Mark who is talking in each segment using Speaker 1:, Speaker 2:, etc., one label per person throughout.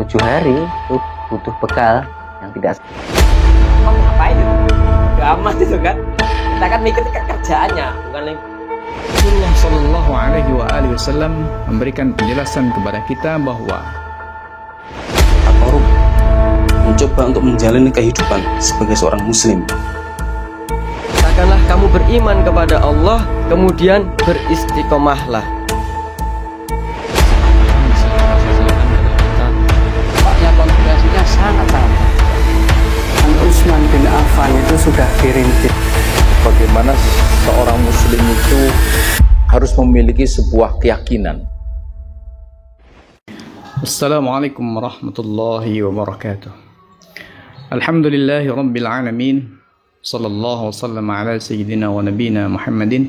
Speaker 1: 7 hari itu butuh bekal yang tidak.
Speaker 2: Oh, ngapain itu? Gak amat itu kan. Kita kan mikir kerjaannya, bukan lagi.
Speaker 3: Rasulullah Shallallahu Alaihi Wasallam memberikan penjelasan kepada kita bahwa
Speaker 4: At-Tawarruk mencoba untuk menjalani kehidupan sebagai seorang muslim.
Speaker 2: Katakanlah kamu beriman kepada Allah, kemudian beristiqomahlah.
Speaker 5: Paknya konfigurasinya sangat sama. Utsman bin Affan itu sudah dirintis.
Speaker 6: Bagaimana seorang muslim itu harus memiliki sebuah keyakinan.
Speaker 3: Assalamualaikum warahmatullahi wabarakatuh. Alhamdulillahi rabbil alamin. Sallallahu wasallam ala sayyidina wa nabina Muhammadin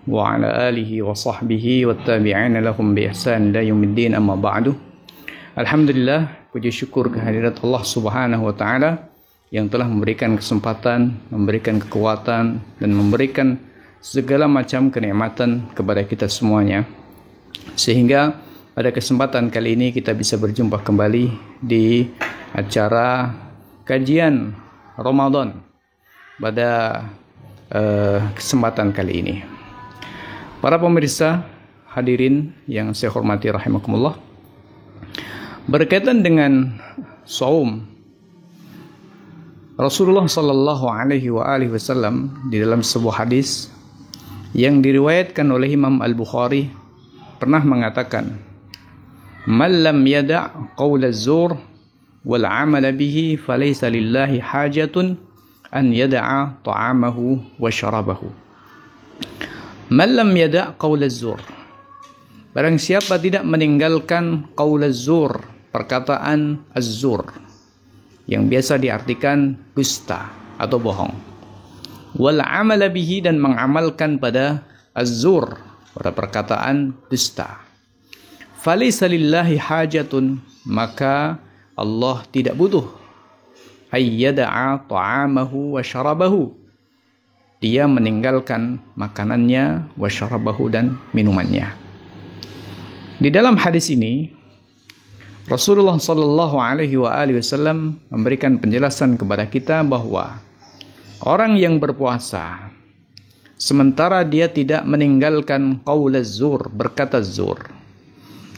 Speaker 3: wa ala alihi wa sahbihi wa tabi'ina lahum bi ihsan ila yaumiddin, amma ba'du. Alhamdulillah, puji syukur kehadirat Allah Subhanahu wa taala yang telah memberikan kesempatan, memberikan kekuatan, dan memberikan segala macam kenikmatan kepada kita semuanya. Sehingga pada kesempatan kali ini kita bisa berjumpa kembali di acara kajian Ramadan pada kesempatan kali ini. Para pemirsa, hadirin yang saya hormati rahimakumullah, berkaitan dengan saum, Rasulullah Sallallahu Alaihi Wasallam di dalam sebuah hadis yang diriwayatkan oleh Imam Al-Bukhari pernah mengatakan, "Man lam yada' qaul az-zur wal 'amal bihi falaysa lillahi hajatun an yada'a ta'amahu wa syarabahu." Man lam yada' qaul az-zur, barang siapa tidak meninggalkan qaul az-zur, perkataan az-zur yang biasa diartikan dusta atau bohong, wal amala bihi, dan mengamalkan pada az-zur, pada perkataan dusta, falaysa lillahi hajatun, maka Allah tidak butuh ayyada'a ta'amahu wa syarabahu, dia meninggalkan makanannya, wa syarabahu, dan minumannya. Di dalam hadis ini Rasulullah Sallallahu Alaihi Wasallam memberikan penjelasan kepada kita bahwa orang yang berpuasa sementara dia tidak meninggalkan qaul az-zur, berkata zur,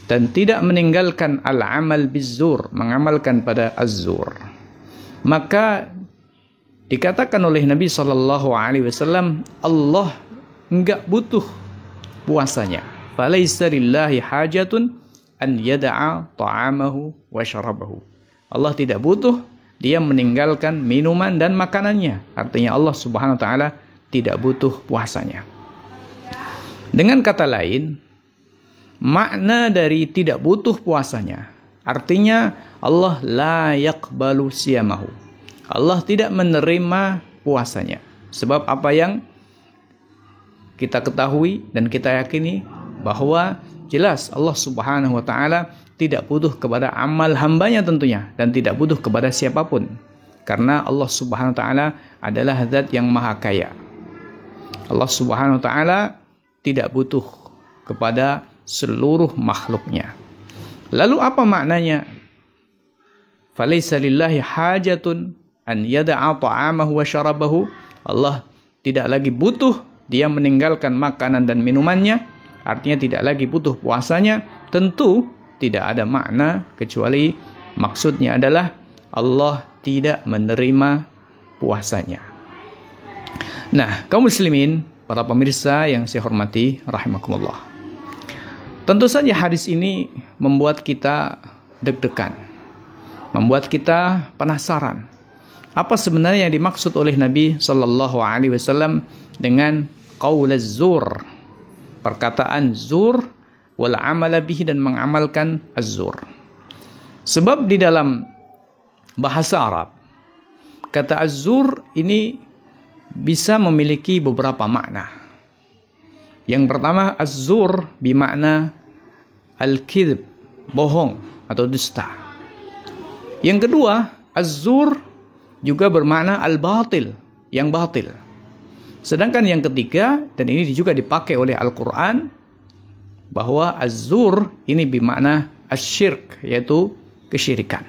Speaker 3: dan tidak meninggalkan al-amal biz-zur, mengamalkan pada az-zur, maka dikatakan oleh Nabi Sallallahu Alaihi Wasallam, Allah enggak butuh puasanya. Falaysa lillahi hajatun an yada'a ta'amahu wa syarabahu. Allah tidak butuh dia meninggalkan minuman dan makanannya. Artinya Allah Subhanahu wa taala tidak butuh puasanya. Dengan kata lain, makna dari tidak butuh puasanya artinya Allah la yaqbalu siyamahu. Allah tidak menerima puasanya. Sebab apa yang kita ketahui dan kita yakini bahwa jelas Allah Subhanahu wa taala tidak butuh kepada amal hambanya tentunya, dan tidak butuh kepada siapapun, karena Allah Subhanahu wa taala adalah zat yang maha kaya. Allah Subhanahu wa taala tidak butuh kepada seluruh makhluknya. Lalu apa maknanya? Falaysa lillahi hajatun an yada'a ta'amahu wa syarabahu. Allah tidak lagi butuh dia meninggalkan makanan dan minumannya, artinya tidak lagi butuh puasanya. Tentu tidak ada makna kecuali maksudnya adalah Allah tidak menerima puasanya. Nah, kaum muslimin, para pemirsa yang saya hormati rahimakumullah, tentu saja hadis ini membuat kita deg-degan, membuat kita penasaran apa sebenarnya yang dimaksud oleh Nabi Sallallahu Alaihi Wasallam dengan qaul az-zur, perkataan zur, wal amala bihi, dan mengamalkan az-zur. Sebab di dalam bahasa Arab kata az-zur ini bisa memiliki beberapa makna. Yang pertama, az-zur bermakna al-kidb, bohong atau dusta. Yang kedua, az-zur juga bermakna al-batil, yang batil. Sedangkan yang ketiga, dan ini juga dipakai oleh Al-Quran, bahwa az-zur ini bermakna asyirk, yaitu kesyirikan.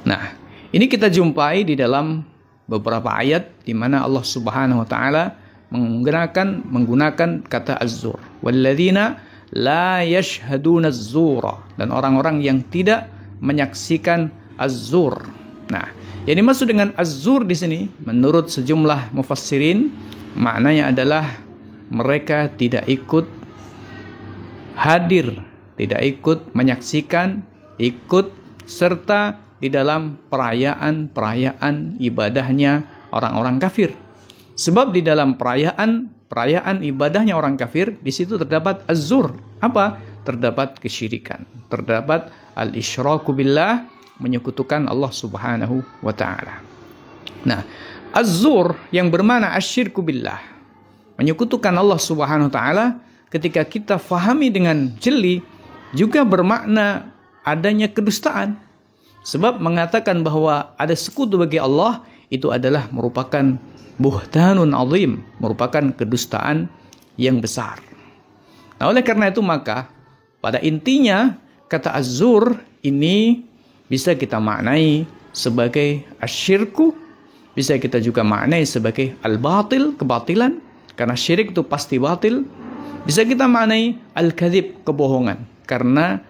Speaker 3: Nah, ini kita jumpai di dalam beberapa ayat di mana Allah Subhanahu wa taala menggunakan kata az-zur. Walladzina la yashhaduna az-zura, dan orang-orang yang tidak menyaksikan az-zur. Nah, yang dimaksud dengan az-zur di sini menurut sejumlah mufassirin maknanya adalah mereka tidak ikut hadir, tidak ikut menyaksikan, ikut serta di dalam perayaan ibadahnya orang-orang kafir. Sebab di dalam perayaan ibadahnya orang kafir, di situ terdapat az-zur. Apa? Terdapat kesyirikan, terdapat al-isyraku billah, menyekutukan Allah Subhanahu wa taala. Nah, az-zur yang bermakna asyirku billah, menyekutukan Allah Subhanahu wa taala, ketika kita fahami dengan jeli juga bermakna adanya kedustaan. Sebab mengatakan bahwa ada sekutu bagi Allah itu adalah merupakan buhtanun azim, merupakan kedustaan yang besar. Nah, oleh karena itu maka pada intinya kata az-zur ini bisa kita maknai sebagai asyirku, bisa kita juga maknai sebagai al-batil, kebatilan, karena syirik itu pasti batil. Bisa kita maknai al-kadzib, kebohongan, karena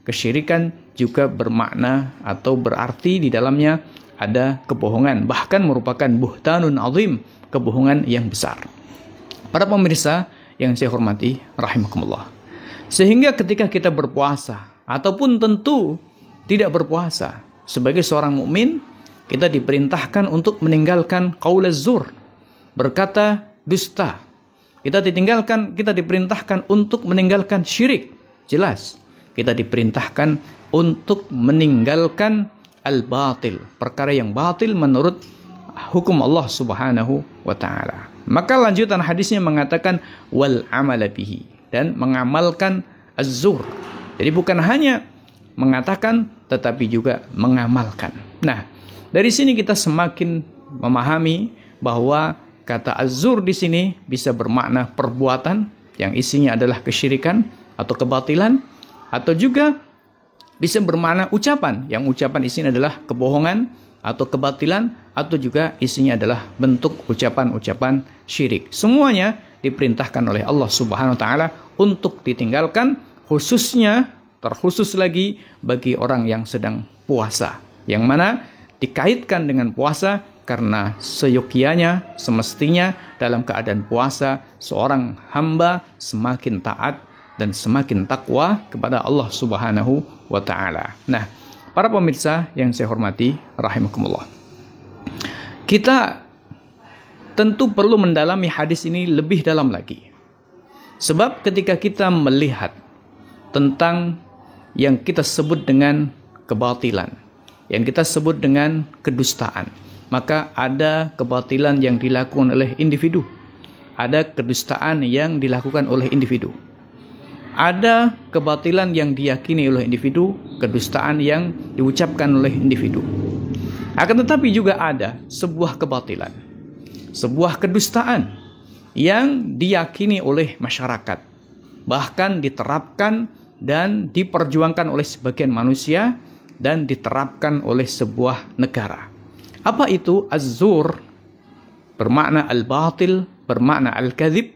Speaker 3: kesyirikan juga bermakna atau berarti di dalamnya ada kebohongan, bahkan merupakan buhtanun azim, kebohongan yang besar. Para pemirsa yang saya hormati rahimakumullah. Sehingga ketika kita berpuasa ataupun tentu tidak berpuasa, sebagai seorang mukmin kita diperintahkan untuk meninggalkan qaulaz zur, berkata dusta. Kita diperintahkan untuk meninggalkan syirik. Jelas, kita diperintahkan untuk meninggalkan al-batil, perkara yang batil menurut hukum Allah Subhanahu wa taala. Maka lanjutan hadisnya mengatakan wal amala bihi, dan mengamalkan az-zur. Jadi bukan hanya mengatakan tetapi juga mengamalkan. Nah, dari sini kita semakin memahami bahwa kata az-zur di sini bisa bermakna perbuatan yang isinya adalah kesyirikan atau kebatilan, atau juga bisa bermakna ucapan yang ucapan isinya adalah kebohongan atau kebatilan, atau juga isinya adalah bentuk ucapan-ucapan syirik. Semuanya diperintahkan oleh Allah Subhanahu wa taala untuk ditinggalkan, khususnya terkhusus lagi bagi orang yang sedang puasa, yang mana dikaitkan dengan puasa karena seyogyanya, semestinya dalam keadaan puasa seorang hamba semakin taat dan semakin takwa kepada Allah Subhanahu wa taala. Nah, para pemirsa yang saya hormati rahimakumullah. Kita tentu perlu mendalami hadis ini lebih dalam lagi. Sebab ketika kita melihat tentang yang kita sebut dengan kebatilan, yang kita sebut dengan kedustaan, maka ada kebatilan yang dilakukan oleh individu, ada kedustaan yang dilakukan oleh individu. Ada kebatilan yang diyakini oleh individu, kedustaan yang diucapkan oleh individu. Akan tetapi juga ada sebuah kebatilan, sebuah kedustaan yang diyakini oleh masyarakat, bahkan diterapkan dan diperjuangkan oleh sebagian manusia dan diterapkan oleh sebuah negara. Apa itu? Az-zur bermakna al-batil, bermakna al-kadzib,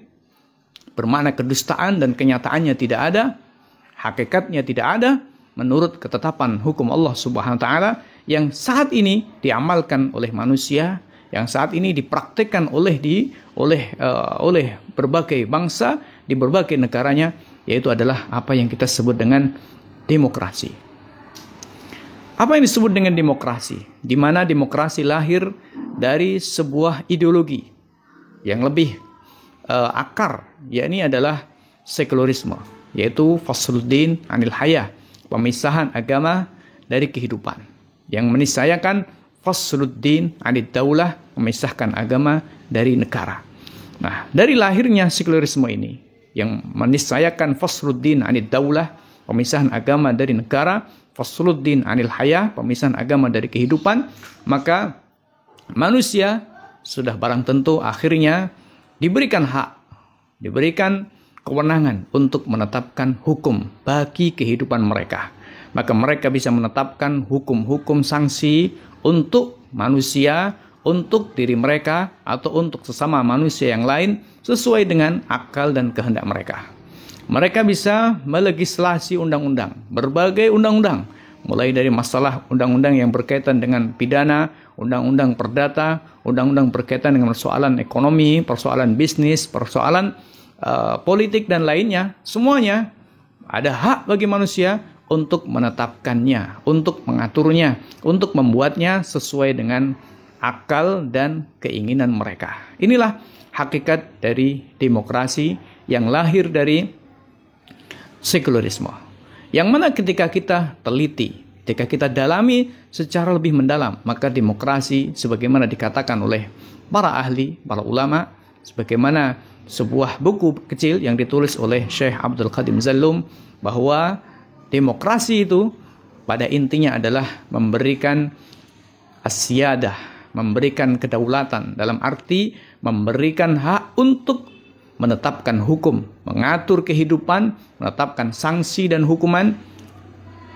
Speaker 3: bermakna kedustaan dan kenyataannya tidak ada, hakikatnya tidak ada menurut ketetapan hukum Allah Subhanahu wa taala yang saat ini diamalkan oleh manusia, yang saat ini dipraktikkan oleh berbagai bangsa di berbagai negaranya, yaitu adalah apa yang kita sebut dengan demokrasi. Apa yang disebut dengan demokrasi? Di mana demokrasi lahir dari sebuah ideologi yang lebih akar, yakni adalah sekularisme, yaitu fasluddin anil hayah, pemisahan agama dari kehidupan, yang meniscayakan fasluddin anid daulah, memisahkan agama dari negara. Nah, dari lahirnya sekularisme ini yang meniscayakan fasluddin anid daulah, pemisahan agama dari negara, fasluddin anil hayah, pemisahan agama dari kehidupan, maka manusia sudah barang tentu akhirnya diberikan hak, diberikan kewenangan untuk menetapkan hukum bagi kehidupan mereka. maka mereka bisa menetapkan hukum-hukum sanksi untuk manusia, untuk diri mereka, atau untuk sesama manusia yang lain sesuai dengan akal dan kehendak mereka. Mereka bisa melegislasi undang-undang, berbagai undang-undang, mulai dari masalah undang-undang yang berkaitan dengan pidana, undang-undang perdata, undang-undang berkaitan dengan persoalan ekonomi, persoalan bisnis, persoalan politik dan lainnya. Semuanya ada hak bagi manusia untuk menetapkannya, untuk mengaturnya, untuk membuatnya sesuai dengan akal dan keinginan mereka. Inilah hakikat dari demokrasi yang lahir dari sekularisme. Yang mana ketika kita teliti, ketika kita dalami secara lebih mendalam, maka demokrasi sebagaimana dikatakan oleh para ahli, para ulama, sebagaimana sebuah buku kecil yang ditulis oleh Syekh Abdul Qadim Zallum, bahwa demokrasi itu pada intinya adalah memberikan asyadah, memberikan kedaulatan, dalam arti memberikan hak untuk menetapkan hukum, mengatur kehidupan, menetapkan sanksi dan hukuman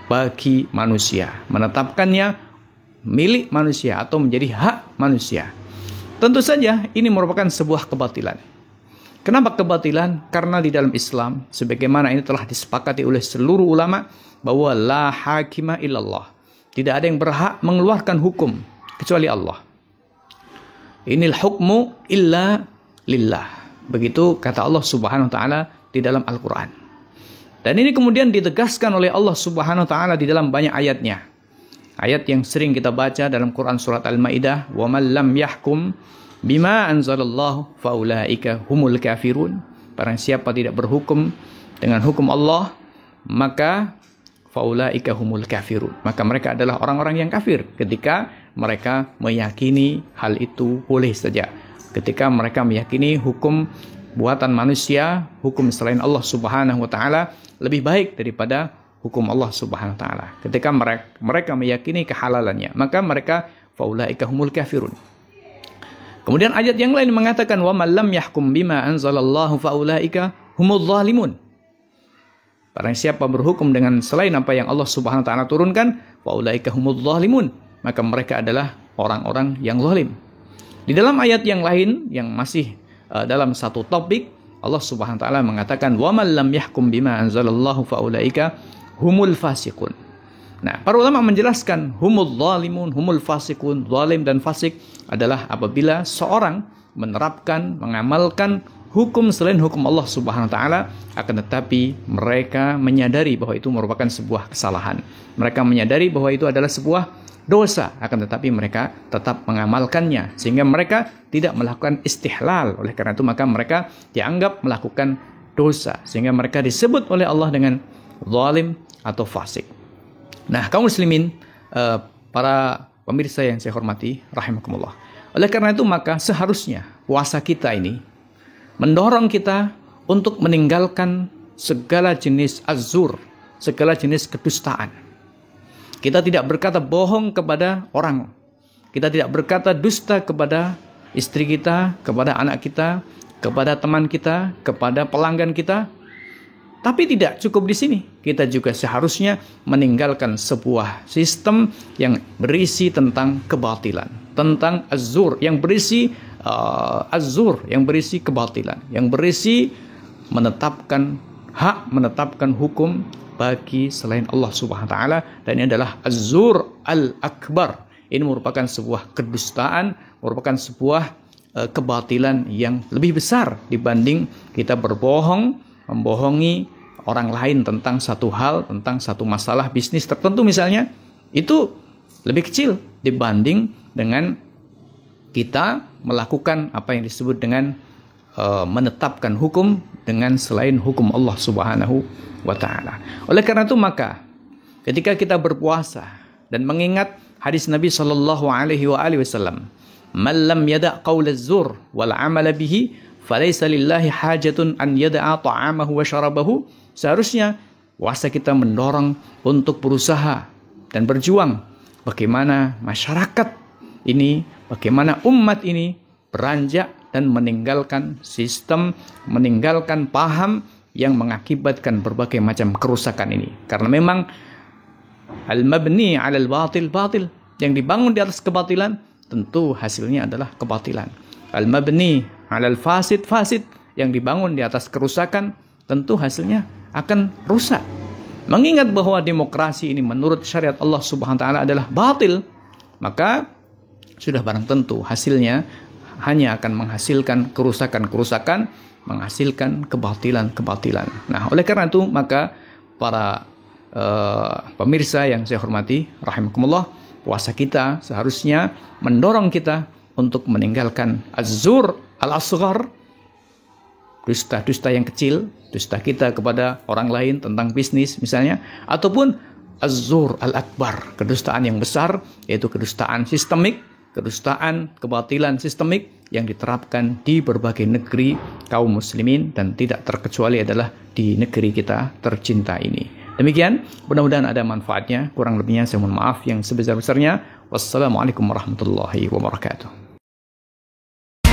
Speaker 3: bagi manusia, menetapkannya milik manusia atau menjadi hak manusia. Tentu saja ini merupakan sebuah kebatilan. Kenapa kebatilan? Karena di dalam Islam, sebagaimana ini telah disepakati oleh seluruh ulama, bahwa la hakima illallah. Tidak ada yang berhak mengeluarkan hukum kecuali Allah. Inil hukmu illa lillah. Begitu kata Allah Subhanahu wa taala di dalam Al-Qur'an. Dan ini kemudian ditegaskan oleh Allah Subhanahu wa taala di dalam banyak ayatnya. Ayat yang sering kita baca dalam Quran surat Al-Maidah, "Wa man lam yahkum bima anzalallahu faulaika humul kafirun." Barang siapa tidak berhukum dengan hukum Allah, maka faulaika humul kafirun. Maka mereka adalah orang-orang yang kafir ketika mereka meyakini hal itu boleh saja. Ketika mereka meyakini hukum buatan manusia, hukum selain Allah Subhanahu wa taala lebih baik daripada hukum Allah Subhanahu wa taala. Ketika mereka meyakini kehalalannya, maka mereka faulaika humul kafirun. Kemudian ayat yang lain mengatakan wa man lam yahkum bima anzalallahu faulaika humul zalimun. Barang siapa berhukum dengan selain apa yang Allah Subhanahu wa taala turunkan, faulaika humul zalimun, maka mereka adalah orang-orang yang zalim. Di dalam ayat yang lain yang masih dalam satu topik, Allah Subhanahu wa taala mengatakan wa man lam yahkum bima anzalallahu faulaika humul fasiqun. Nah, para ulama menjelaskan humul zalimun, humul fasiqun, zalim dan fasik adalah apabila seorang menerapkan, mengamalkan hukum selain hukum Allah Subhanahu wa taala, akan tetapi mereka menyadari bahwa itu merupakan sebuah kesalahan. Mereka menyadari bahwa itu adalah sebuah dosa, akan tetapi mereka tetap mengamalkannya sehingga mereka tidak melakukan istihlal. Oleh karena itu maka mereka dianggap melakukan dosa sehingga mereka disebut oleh Allah dengan zalim atau fasik. Nah, kaum muslimin, para pemirsa yang saya hormati rahimakumullah. Oleh karena itu maka seharusnya puasa kita ini mendorong kita untuk meninggalkan segala jenis azur, segala jenis kedustaan. Kita tidak berkata bohong kepada orang. Kita tidak berkata dusta kepada istri kita, kepada anak kita, kepada teman kita, kepada pelanggan kita. Tapi tidak cukup di sini. Kita juga seharusnya meninggalkan sebuah sistem yang berisi tentang kebatilan, tentang azur, yang berisi yang berisi kebatilan, yang berisi menetapkan hak, menetapkan hukum bagi selain Allah Subhanahu wa taala, dan ini adalah az-zur al-akbar. Ini merupakan sebuah kedustaan, merupakan sebuah kebatilan yang lebih besar dibanding kita berbohong, membohongi orang lain tentang satu hal, tentang satu masalah bisnis tertentu misalnya. Itu lebih kecil dibanding dengan kita melakukan apa yang disebut dengan menetapkan hukum dengan selain hukum Allah Subhanahu wa taala. Oleh karena itu maka ketika kita berpuasa dan mengingat hadis Nabi sallallahu alaihi wasallam, "Man lam yada' qaula az-zur wal 'amala bihi falaysa lillahi hajatun an yada'a ta'amahu wa syarabahu." Seharusnya puasa kita mendorong untuk berusaha dan berjuang bagaimana masyarakat ini, bagaimana umat ini beranjak dan meninggalkan sistem, meninggalkan paham yang mengakibatkan berbagai macam kerusakan ini. Karena memang Al-mabni 'alal batil batil. Yang dibangun di atas kebatilan tentu hasilnya adalah kebatilan. Al-mabni 'alal fasid fasid. Yang dibangun di atas kerusakan tentu hasilnya akan rusak. Mengingat bahwa demokrasi ini menurut syariat Allah Subhanahu wa taala adalah batil, maka sudah barang tentu hasilnya hanya akan menghasilkan kerusakan-kerusakan, menghasilkan kebatilan-kebatilan. Nah, oleh karena itu maka para pemirsa yang saya hormati rahimakumullah, puasa kita seharusnya mendorong kita untuk meninggalkan az-zur al-asghar, dusta-dusta yang kecil, dusta kita kepada orang lain tentang bisnis misalnya, ataupun az-zur al-akbar, kedustaan yang besar, yaitu kedustaan sistemik, kedustaan kebatilan sistemik yang diterapkan di berbagai negeri kaum muslimin dan tidak terkecuali adalah di negeri kita tercinta ini. Demikian, mudah-mudahan ada manfaatnya. Kurang lebihnya saya mohon maaf yang sebesar-besarnya. Wassalamualaikum warahmatullahi wabarakatuh.